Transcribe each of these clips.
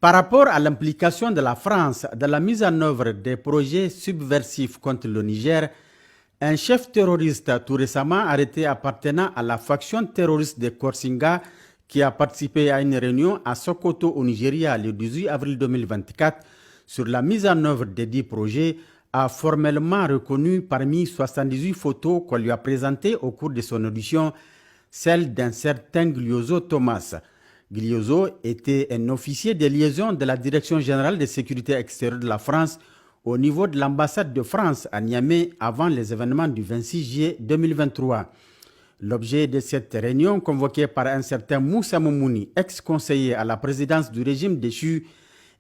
Par rapport à l'implication de la France dans la mise en œuvre des projets subversifs contre le Niger, un chef terroriste tout récemment arrêté appartenant à la faction terroriste de Korsinga qui a participé à une réunion à Sokoto au Nigeria le 18 avril 2024 sur la mise en œuvre des 10 projets a formellement reconnu parmi 78 photos qu'on lui a présentées au cours de son audition celle d'un certain Gliozo Thomas. Gliozo était un officier de liaison de la Direction générale de sécurité extérieure de la France au niveau de l'ambassade de France à Niamey avant les événements du 26 juillet 2023. L'objet de cette réunion, convoquée par un certain Moussa Moumouni, ex-conseiller à la présidence du régime déchu,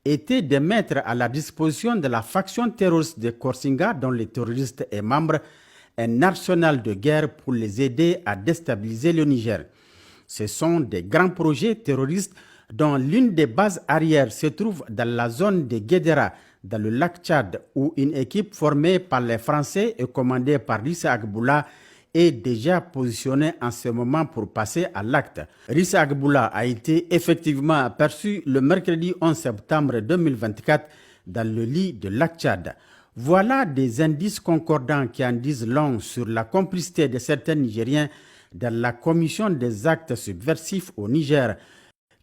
était de mettre à la disposition de la faction terroriste de Korsinga, dont les terroristes est membre, un arsenal de guerre pour les aider à déstabiliser le Niger. Ce sont des grands projets terroristes dont l'une des bases arrières se trouve dans la zone de Guédera, dans le lac Tchad, où une équipe formée par les Français et commandée par Rissa Agboula est déjà positionnée en ce moment pour passer à l'acte. Rissa Agboula a été effectivement aperçu le mercredi 11 septembre 2024 dans le lit de lac Tchad. Voilà des indices concordants qui en disent long sur la complicité de certains Nigériens dans la commission des actes subversifs au Niger.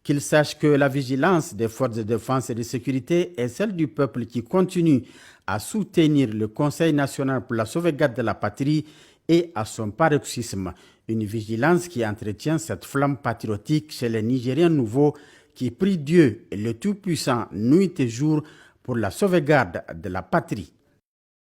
Qu'ils sachent que la vigilance des forces de défense et de sécurité est celle du peuple qui continue à soutenir le Conseil national pour la sauvegarde de la patrie et à son paroxysme. Une vigilance qui entretient cette flamme patriotique chez les Nigériens nouveaux qui prient Dieu et le Tout-Puissant nuit et jour pour la sauvegarde de la patrie.